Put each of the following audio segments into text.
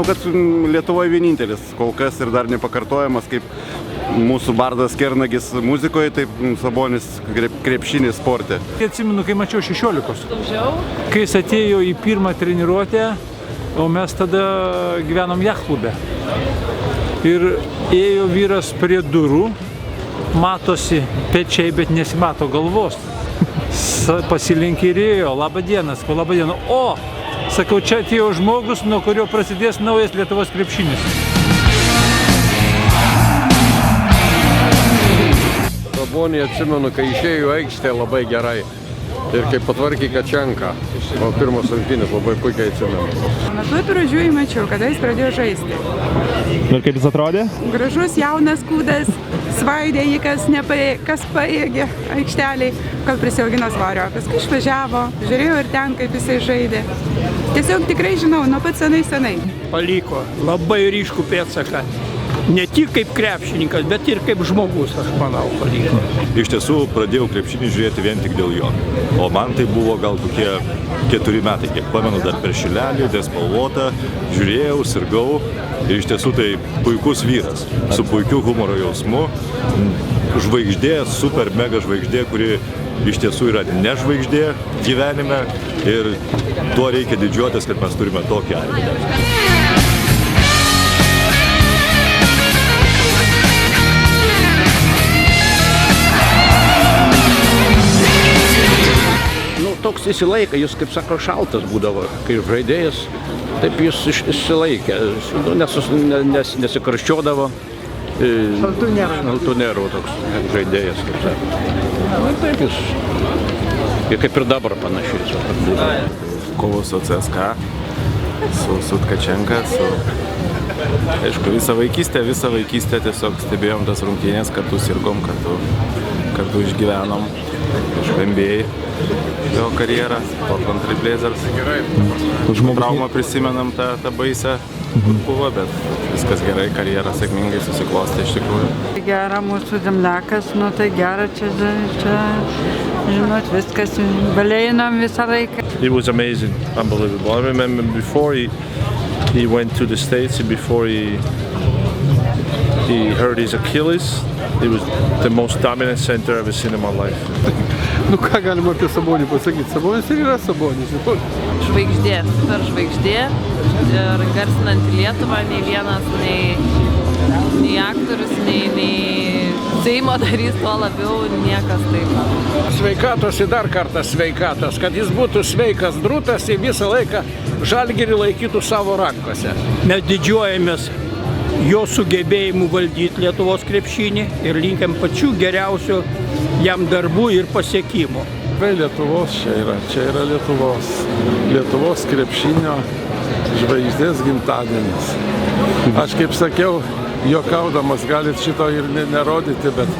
manau, kad Lietuvoje vienintelis, kol kas ir dar nepakartojamas, kaip mūsų bardas Kernagis muzikoje, taip Sabonis krepšinį sporte. Atsimenu, kai mačiau 16, kai jis atėjo į pirmą treniruotę, o mes tada gyvenom jachtklube. Ir ėjo vyras prie durų, matosi pečiai, bet nesimato galvos. Pasilinkė ir ėjo, labą dieną, sakau, labą dieną. O, sakau, čia atėjo žmogus, nuo kurio prasidės naujas Lietuvos krepšinis. Sabonį atsimenu, kai išėjo aikštė labai gerai ir kaip patvarkė Kačenką. O pirmos rungtynės labai puikiai atsimenu. Nuo pat pradžių jį mačiau, kada jis pradėjo žaisti. Ir kaip jis atrodė? Gražus jaunas kūdas, svaidė jį, kas paėgė aikšteliai, kol prisiaugino svorio. Paskui išvažiavo, žiūrėjau ir ten, kaip jisai žaidė. Tiesiog tikrai žinau, nuo pat senai. Paliko labai ryškų pėdsaką. Ne tik kaip krepšininkas, bet ir kaip žmogus, aš manau, paliko. Iš tiesų, pradėjau krepšinį žiūrėti vien tik dėl jo. O man tai buvo gal kokie 4 metai, kiek pamenu, dar per šilelį, despalvotą, žiūrėjau, sirgau. Ir iš tiesų tai puikus vyras, su puikiu humoro jausmu. Žvaigždė, super mega žvaigždė, kuri iš tiesų yra ne žvaigždė gyvenime. Ir tuo reikia didžiuotis, kad mes turime tokį Arvydą. Toks įsilaikė, jis, kaip sako, šaltas būdavo, kai žaidėjas, taip jis įsilaikė, nesikarščiodavo. Šaltunėro toks žaidėjas, kaip sako. Taip jis, kaip ir dabar panašiai. Kovos su CSKA, su Tkačenka, aišku, visą vaikystę tiesiog stebėjom tas rungtynės, kartu sirgom, kartu išgyvenom iš NBA. Jo karjerą, Portland Trail Blazers. Traumą prisimenam tą baisę, kur buvo, bet viskas gerai, karjera sėkmingai susiklostė iš tikrųjų. Gera mūsų zemliakas, nu tai gera čia, žinot, viskas, balėjinam visą laiką. It was amazing, unbelievable. I remember before he went to the States, before he hurt his Achilles, he was the most dominant center I've ever seen in my life. Nu ką galima apie Sabonį pasakyti? Sabonis ir yra Sabonis. Žvaigždė, super žvaigždė. Ir garsinanti Lietuvą, nei vienas, nei aktorius, nei Seimo darys, tuo labiau niekas taip. Sveikatos ir dar kartą sveikatos, kad jis būtų sveikas drūtas ir visą laiką Žalgirį laikytų savo rankose. Mes didžiuojamės jo sugebėjimu valdyti Lietuvos krepšinį ir linkiam pačių geriausių jam darbų ir pasiekimų. Tikrai Lietuvos čia yra Lietuvos krepšinio žvaigždės gimtadienis. Aš kaip sakiau, juokaudamas, galit šito ir nerodyti, bet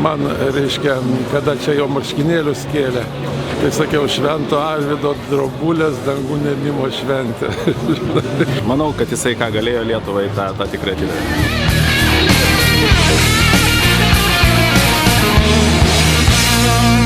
man, reiškia, kada čia jo marškinėlius kėlė, tai sakiau, Švento Arvydo drobulės dangų nėmimo šventė. Manau, kad jisai ką galėjo Lietuvai, tą tikrai atidavė. Thank you.